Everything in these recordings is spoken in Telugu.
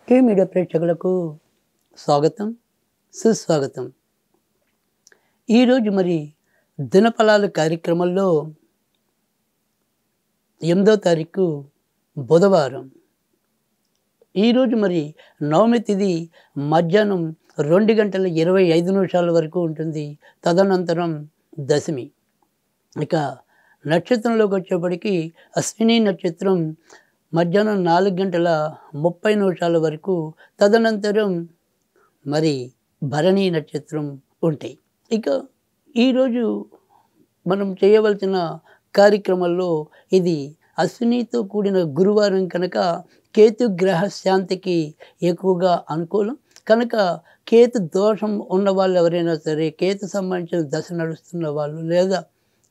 కే మీడియా ప్రేక్షకులకు స్వాగతం, సుస్వాగతం. ఈరోజు మరి దినఫలాలు కార్యక్రమంలో 8వ తారీఖు బుధవారం. ఈరోజు మరి నవమి తిథి మధ్యాహ్నం 2:25 వరకు ఉంటుంది. తదనంతరం దశమి. ఇక నక్షత్రంలోకి వచ్చేప్పటికి అశ్విని నక్షత్రం మధ్యాహ్నం 4:30 వరకు, తదనంతరం మరి భరణి నక్షత్రం ఉంటాయి. ఇక ఈరోజు మనం చేయవలసిన కార్యక్రమంలో ఇది అశ్వినితో కూడిన గురువారం కనుక కేతు గ్రహ శాంతికి ఎక్కువగా అనుకూలం కనుక కేతు దోషం ఉన్న వాళ్ళు ఎవరైనా సరే, కేతు సంబంధించిన దశ నడుస్తున్న వాళ్ళు, లేదా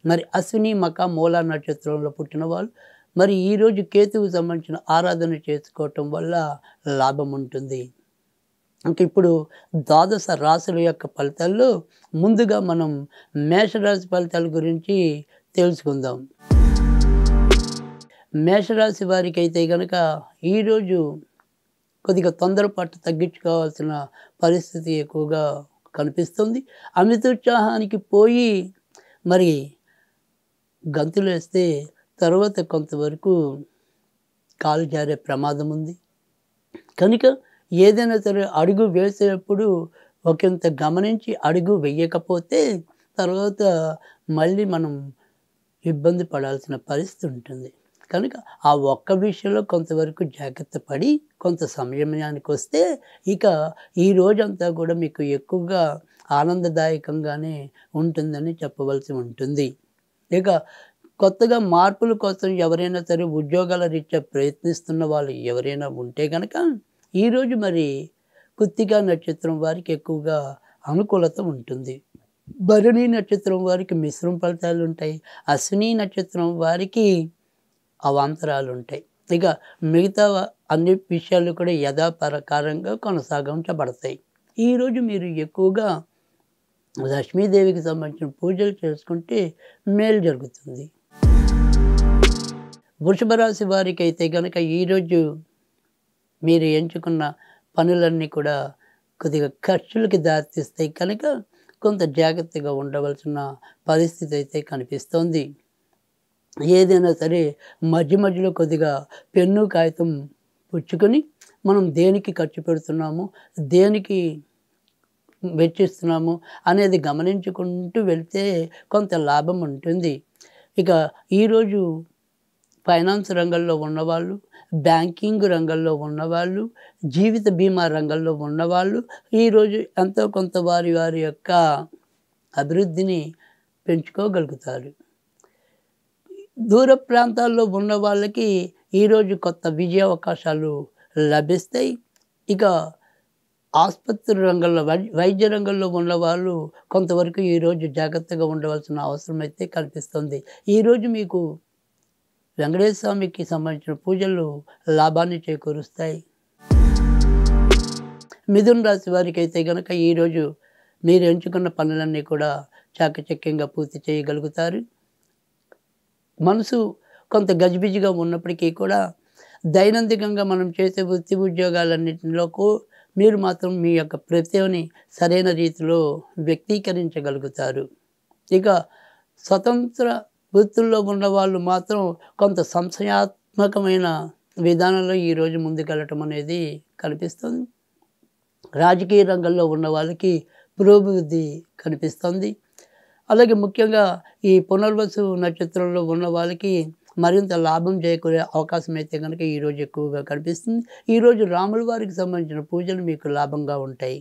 మరి అశ్విని మక మూల నక్షత్రంలో పుట్టిన వాళ్ళు మరి ఈరోజు కేతువుకు సంబంధించిన ఆరాధన చేసుకోవటం వల్ల లాభం ఉంటుంది. ఇంక ఇప్పుడు ద్వాదశ రాశుల యొక్క ఫలితాల్లో ముందుగా మనం మేషరాశి ఫలితాల గురించి తెలుసుకుందాం. మేషరాశి వారికి అయితే కనుక ఈరోజు కొద్దిగా తొందరపాటు తగ్గించుకోవాల్సిన పరిస్థితి ఎక్కువగా కనిపిస్తుంది. అమితోత్సాహానికి పోయి మరి గంతులు వేస్తే తర్వాత కొంతవరకు కాలు జారే ప్రమాదం ఉంది కనుక ఏదైనా సరే అడుగు వేసేటప్పుడు ఒకంత గమనించి అడుగు వేయకపోతే తర్వాత మళ్ళీ మనం ఇబ్బంది పడాల్సిన పరిస్థితి ఉంటుంది. కనుక ఆ ఒక్క విషయంలో కొంతవరకు జాగ్రత్త పడి కొంత సమయానికి వస్తే ఇక ఈ రోజంతా కూడా మీకు ఎక్కువగా ఆనందదాయకంగానే ఉంటుందని చెప్పవలసి ఉంటుంది. ఇక కొత్తగా మార్పుల కోసం ఎవరైనా సరే ఉద్యోగాల రీత్యా ప్రయత్నిస్తున్న వాళ్ళు ఎవరైనా ఉంటే కనుక ఈరోజు మరి కృత్తికా నక్షత్రం వారికి ఎక్కువగా అనుకూలత ఉంటుంది. భరణి నక్షత్రం వారికి మిశ్రమ ఫలితాలు ఉంటాయి. అశ్విని నక్షత్రం వారికి అవాంతరాలు ఉంటాయి. ఇక మిగతా అన్ని విషయాలు కూడా యథాప్రకారంగా కొనసాగించబడతాయి. ఈరోజు మీరు ఎక్కువగా లక్ష్మీదేవికి సంబంధించిన పూజలు చేసుకుంటే మేలు జరుగుతుంది. వృషభ రాశి వారికి అయితే కనుక ఈరోజు మీరు ఎంచుకున్న పనులన్నీ కూడా కొద్దిగా ఖర్చులకి దారితీస్తాయి కనుక కొంత జాగ్రత్తగా ఉండవలసిన పరిస్థితి అయితే కనిపిస్తోంది. ఏదైనా సరే మధ్య మధ్యలో కొద్దిగా పెన్ను కాగితం పుచ్చుకొని మనం దేనికి ఖర్చు పెడుతున్నాము, దేనికి వెచ్చిస్తున్నాము అనేది గమనించుకుంటూ వెళ్తే కొంత లాభం ఉంటుంది. ఇక ఈరోజు ఫైనాన్స్ రంగంలో ఉన్నవాళ్ళు, బ్యాంకింగ్ రంగంలో ఉన్నవాళ్ళు, జీవిత బీమా రంగంలో ఉన్నవాళ్ళు ఈరోజు ఎంతో కొంత వారి యొక్క అభివృద్ధిని పెంచుకోగలుగుతారు. దూర ప్రాంతాల్లో ఉన్న వాళ్ళకి ఈరోజు కొత్త విజయ అవకాశాలు లభిస్తాయి. ఇక ఆసుపత్రి రంగంలో వైద్య రంగంలో ఉన్నవాళ్ళు కొంతవరకు ఈరోజు జాగ్రత్తగా ఉండవలసిన అవసరం అయితే కనిపిస్తుంది. ఈరోజు మీకు వెంకటేశ్వర స్వామికి సంబంధించిన పూజలు లాభాన్ని చేకూరుస్తాయి. మిథున రాశి వారికి అయితే కనుక ఈరోజు మీరు ఎంచుకున్న పనులన్నీ కూడా చాకచక్యంగా పూర్తి చేయగలుగుతారు. మనసు కొంత గజిబిజిగా ఉన్నప్పటికీ కూడా దైనందికంగా మనం చేసే వృత్తి ఉద్యోగాలన్నింటిలోకి మీరు మాత్రం మీ యొక్క ప్రతిభని సరైన రీతిలో వ్యక్తీకరించగలుగుతారు. ఇక స్వతంత్ర వృత్తుల్లో ఉన్న వాళ్ళు మాత్రం కొంత సంశయాత్మకమైన విధానంలో ఈరోజు ముందుకెళ్ళటం అనేది కనిపిస్తుంది. రాజకీయ రంగంలో ఉన్న వాళ్ళకి పురోభివృద్ధి కనిపిస్తుంది. అలాగే ముఖ్యంగా ఈ పునర్వసు నక్షత్రంలో ఉన్న వాళ్ళకి మరింత లాభం చేకూరే అవకాశం అయితే కనుక ఈరోజు ఎక్కువగా కనిపిస్తుంది. ఈరోజు రాముల వారికి సంబంధించిన పూజలు మీకు లాభంగా ఉంటాయి.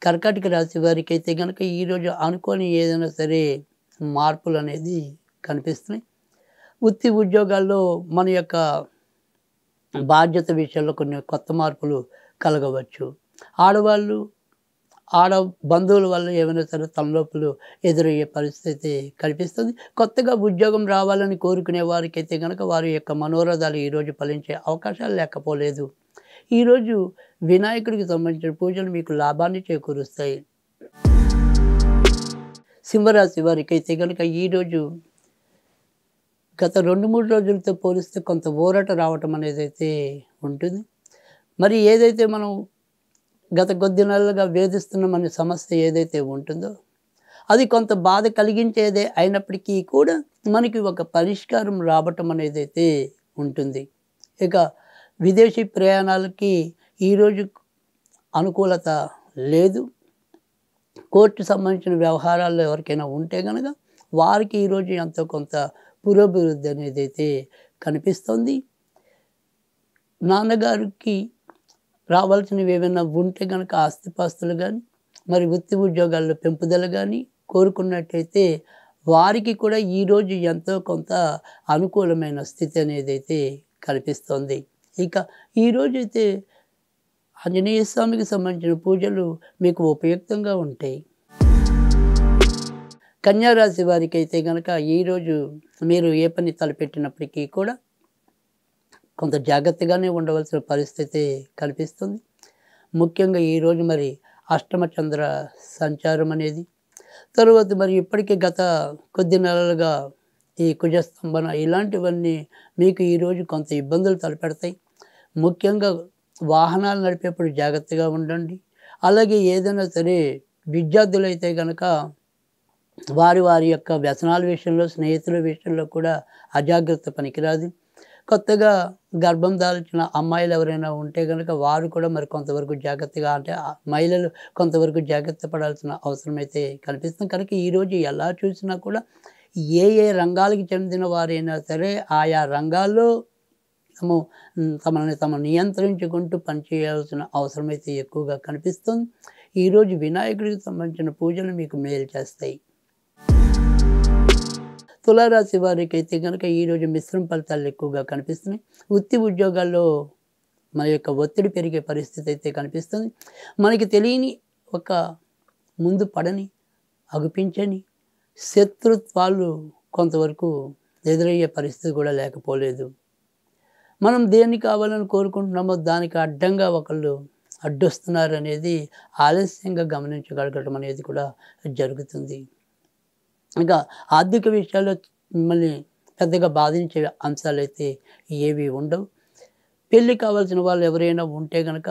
కర్కాటక రాశి వారికి అయితే కనుక ఈరోజు అనుకోని ఏదైనా సరే మార్పులు అనేది కనిపిస్తున్నాయి. వృత్తి ఉద్యోగాల్లో మన యొక్క బాధ్యత విషయాల్లో కొన్ని కొత్త మార్పులు కలగవచ్చు. ఆడవాళ్ళు ఆడ బంధువుల వల్ల ఏమైనా సరే తలనొప్పులు ఎదురయ్యే పరిస్థితి కనిపిస్తుంది. కొత్తగా ఉద్యోగం రావాలని కోరుకునే వారికి అయితే కనుక వారి యొక్క మనోరథాలు ఈరోజు ఫలించే అవకాశాలు లేకపోలేదు. ఈరోజు వినాయకుడికి సంబంధించిన పూజలు మీకు లాభాన్ని చేకూరుస్తాయి. సింహరాశి వారికి అయితే కనుక ఈరోజు గత 2, 3 రోజులతో పోలిస్తే కొంత ఊరట రావటం అనేదైతే ఉంటుంది. మరి ఏదైతే మనం గత కొద్ది నెలలుగా వేధిస్తున్న మన సమస్య ఏదైతే ఉంటుందో, అది కొంత బాధ కలిగించేదే అయినప్పటికీ కూడా మనకి ఒక పరిష్కారం రావటం అనేదైతే ఉంటుంది. ఇక విదేశీ ప్రయాణాలకి ఈరోజు అనుకూలత లేదు. కోర్టు సంబంధించిన వ్యవహారాల్లో ఎవరికైనా ఉంటే గనక వారికి ఈరోజు ఎంతో కొంత పురోభివృద్ధి అనేదైతే కనిపిస్తుంది. నాన్నగారికి రావాల్సినవి ఏమైనా ఉంటే గనక ఆస్తిపాస్తులు కానీ, మరి వృత్తి ఉద్యోగాల్లో పెంపుదల కానీ కోరుకున్నట్టయితే వారికి కూడా ఈరోజు ఎంతో కొంత అనుకూలమైన స్థితి అనేదైతే కనిపిస్తుంది. ఇక ఈరోజైతే ఆంజనేయ స్వామికి సంబంధించిన పూజలు మీకు ఉపయుక్తంగా ఉంటాయి. కన్యా రాశి వారికి అయితే కనుక ఈరోజు మీరు ఏ పని తలపెట్టినప్పటికీ కూడా కొంత జాగ్రత్తగానే ఉండవలసిన పరిస్థితి కనిపిస్తుంది. ముఖ్యంగా ఈరోజు మరి అష్టమ చంద్ర సంచారం అనేది, తరువాత మరి ఇప్పటికే గత కొద్ది నెలలుగా ఈ కుజస్తంభన ఇలాంటివన్నీ మీకు ఈరోజు కొంత ఇబ్బందులు తలపెడతాయి. ముఖ్యంగా వాహనాలు నడిపేప్పుడు జాగ్రత్తగా ఉండండి. అలాగే ఏదైనా సరే విద్యార్థులైతే కనుక వారి యొక్క వ్యసనాల విషయంలో, స్నేహితుల విషయంలో కూడా అజాగ్రత్త పనికిరాదు. కొత్తగా గర్భం దాల్చిన అమ్మాయిలు ఎవరైనా ఉంటే కనుక వారు కూడా మరి కొంతవరకు జాగ్రత్తగా, అంటే మహిళలు కొంతవరకు జాగ్రత్త పడాల్సిన అవసరం అయితే కనిపిస్తుంది. కనుక ఈరోజు ఎలా చూసినా కూడా ఏ రంగాలకు చెందిన వారైనా సరే ఆయా రంగాల్లో తమను నియంత్రించుకుంటూ పనిచేయాల్సిన అవసరం అయితే ఎక్కువగా కనిపిస్తుంది. ఈరోజు వినాయకుడికి సంబంధించిన పూజలు మీకు మేలు చేస్తాయి. తులారాశి వారికి అయితే కనుక ఈరోజు మిశ్రమ ఫలితాలు ఎక్కువగా కనిపిస్తున్నాయి. వృత్తి ఉద్యోగాల్లో మన యొక్క ఒత్తిడి పెరిగే పరిస్థితి అయితే కనిపిస్తుంది. మనకి తెలియని ఒక ముందు పడని, అగుపించని శత్రుత్వాలు కొంతవరకు ఎదురయ్యే పరిస్థితి కూడా లేకపోలేదు. మనం దేన్ని కావాలని కోరుకుంటున్నామో దానికి అడ్డంగా ఒకళ్ళు అడ్డొస్తున్నారు అనేది ఆలస్యంగా గమనించగలగడం అనేది కూడా జరుగుతుంది. ఇంకా ఆర్థిక విషయాల్లో మిమ్మల్ని పెద్దగా బాధించే అంశాలు అయితే ఏవి ఉండవు. పెళ్ళి కావాల్సిన వాళ్ళు ఎవరైనా ఉంటే కనుక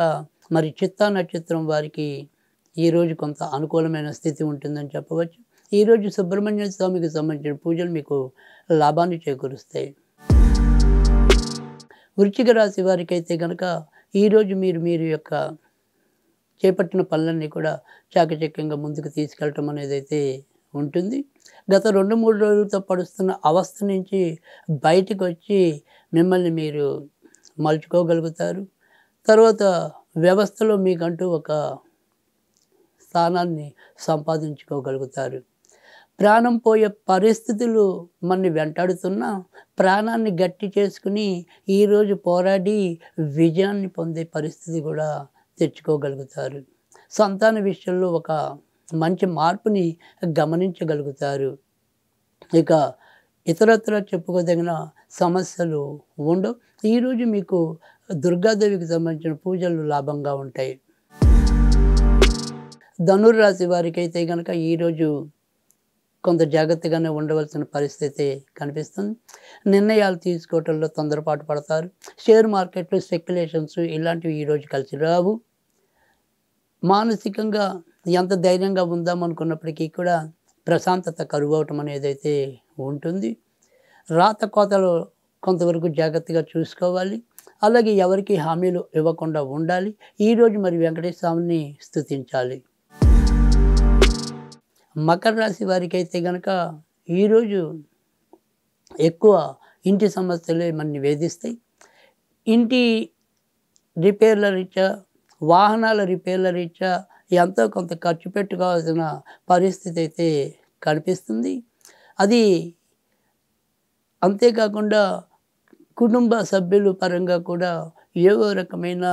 మరి చిత్తా నక్షత్రం వారికి ఈరోజు కొంత అనుకూలమైన స్థితి ఉంటుందని చెప్పవచ్చు. ఈరోజు సుబ్రహ్మణ్య స్వామికి సంబంధించిన పూజలు మీకు లాభాన్ని చేకూరుస్తాయి. వృశ్చిక రాశి వారికి అయితే కనుక ఈరోజు మీరు యొక్క చేపట్టిన పనులన్నీ కూడా చాకచక్యంగా ముందుకు తీసుకెళ్ళటం అనేది అయితే ఉంటుంది. గత 2, 3 రోజులతో పడుస్తున్న అవస్థ నుంచి బయటకు వచ్చి మిమ్మల్ని మీరు మలుచుకోగలుగుతారు. తర్వాత వ్యవస్థలో మీకంటూ ఒక స్థానాన్ని సంపాదించుకోగలుగుతారు. ప్రాణం పోయే పరిస్థితులు మనని వెంటాడుతున్నా ప్రాణాన్ని గట్టి చేసుకుని ఈరోజు పోరాడి విజయాన్ని పొందే పరిస్థితి కూడా తెచ్చుకోగలుగుతారు. సంతాన విషయంలో ఒక మంచి మార్పుని గమనించగలుగుతారు. ఇక ఇతరత్ర చెప్పుకోదగిన సమస్యలు ఉండవు. ఈరోజు మీకు దుర్గాదేవికి సంబంధించిన పూజలు లాభంగా ఉంటాయి. ధనుర్రాశి వారికి అయితే కనుక ఈరోజు కొంత జాగ్రత్తగానే ఉండవలసిన పరిస్థితి కనిపిస్తుంది. నిర్ణయాలు తీసుకోవటంలో తొందరపాటు పడతారు. షేర్ మార్కెట్లు, స్పెక్యులేషన్స్ ఇలాంటివి ఈరోజు కలిసి రావు. మానసికంగా ఎంత ధైర్యంగా ఉందామనుకున్నప్పటికీ కూడా ప్రశాంతత కరువవటం అనేది అయితే ఉంటుంది. రాత కోతలు కొంతవరకు జాగ్రత్తగా చూసుకోవాలి. అలాగే ఎవరికి హామీలు ఇవ్వకుండా ఉండాలి. ఈరోజు మరి వెంకటేశ్వర స్వామిని స్తుతించాలి. మకర రాశి వారికి అయితే కనుక ఈరోజు ఎక్కువ ఇంటి సమస్యలే మనని వేధిస్తాయి. ఇంటి రిపేర్ల రీత్యా, వాహనాల రిపేర్ల రీత్యా ఎంతో కొంత ఖర్చు పెట్టుకోవాల్సిన పరిస్థితి అయితే కనిపిస్తుంది. అది అంతేకాకుండా కుటుంబ సభ్యుల పరంగా కూడా ఏవో రకమైన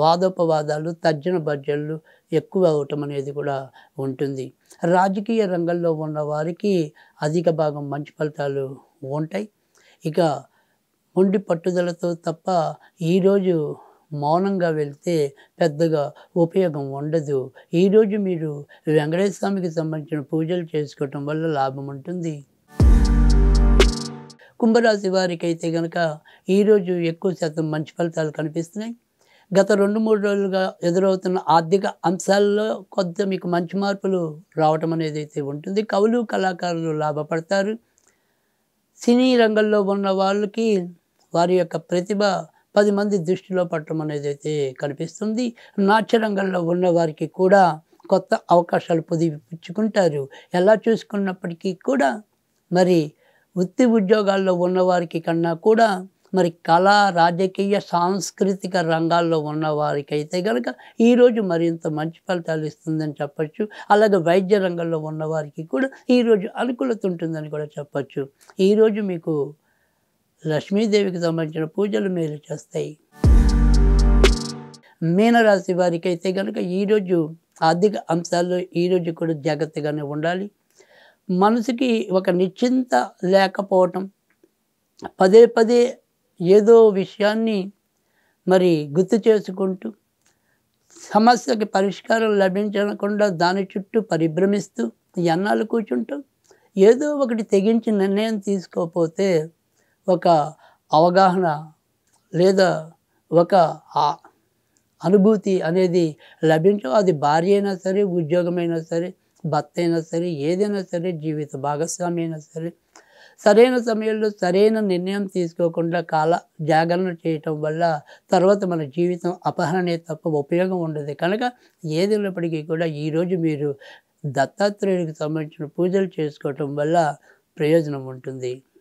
వాదోపవాదాలు, తర్జన భర్జనలు ఎక్కువ అవటం అనేది కూడా ఉంటుంది. రాజకీయ రంగంలో ఉన్న వారికి అధిక భాగం మంచి ఫలితాలు ఉంటాయి. ఇక మొండి పట్టుదలతో తప్ప ఈరోజు మౌనంగా వెళ్తే పెద్దగా ఉపయోగం ఉండదు. ఈరోజు మీరు వెంకటేశ్వర స్వామికి సంబంధించిన పూజలు చేసుకోవటం వల్ల లాభం ఉంటుంది. కుంభరాశి వారికి అయితే కనుక ఈరోజు ఎక్కువ శాతం మంచి ఫలితాలు కనిపిస్తున్నాయి. గత 2-3 రోజులుగా ఎదురవుతున్న ఆర్థిక అంశాల్లో కొంత మీకు మంచి మార్పులు రావటం అనేది అయితే ఉంటుంది. కవులు, కళాకారులు లాభపడతారు. సినీ రంగంలో ఉన్న వాళ్ళకి వారి యొక్క ప్రతిభ 10 మంది దృష్టిలో పడటం అనేది అయితే కనిపిస్తుంది. నాట్య రంగంలో ఉన్న వారికి కూడా కొత్త అవకాశాలు పుచ్చుకుంటారు. ఎలా చూసుకున్నప్పటికీ కూడా మరి వృత్తి ఉద్యోగాల్లో ఉన్నవారికి కన్నా కూడా మరి కళా, రాజకీయ, సాంస్కృతిక రంగాల్లో ఉన్నవారికైతే కనుక ఈరోజు మరింత మంచి ఫలితాలు ఇస్తుందని చెప్పచ్చు. అలాగే వైద్య రంగంలో ఉన్నవారికి కూడా ఈరోజు అనుకూలత ఉంటుందని కూడా చెప్పచ్చు. ఈరోజు మీకు లక్ష్మీదేవికి సంబంధించిన పూజలు మేలు చేస్తాయి. మీనరాశి వారికి అయితే కనుక ఈరోజు ఆర్థిక అంశాల్లో ఈరోజు కూడా జాగ్రత్తగానే ఉండాలి. మనసుకి ఒక నిశ్చింత లేకపోవటం, పదే పదే ఏదో విషయాన్ని మరి గుర్తు చేసుకుంటూ సమస్యకి పరిష్కారం లభించకుండా దాని చుట్టూ పరిభ్రమిస్తూ ఎన్నాళ్ళు కూర్చుంటాం. ఏదో ఒకటి తెగించి నిర్ణయం తీసుకోకపోతే ఒక అవగాహన లేదా ఒక అనుభూతి అనేది లభించవు. అది భార్య అయినా సరే, ఉద్యోగమైనా సరే, భర్త అయినా సరే, ఏదైనా సరే, జీవిత భాగస్వామి అయినా సరే, సరైన సమయంలో సరైన నిర్ణయం తీసుకోకుండా జాగరణ చేయటం వల్ల తర్వాత మన జీవితం అపహరణే తప్ప ఉపయోగం ఉండదు. కనుక ఏదైనప్పటికీ కూడా ఈరోజు మీరు దత్తాత్రేయుడికి సంబంధించిన పూజలు చేసుకోవటం వల్ల ప్రయోజనం ఉంటుంది.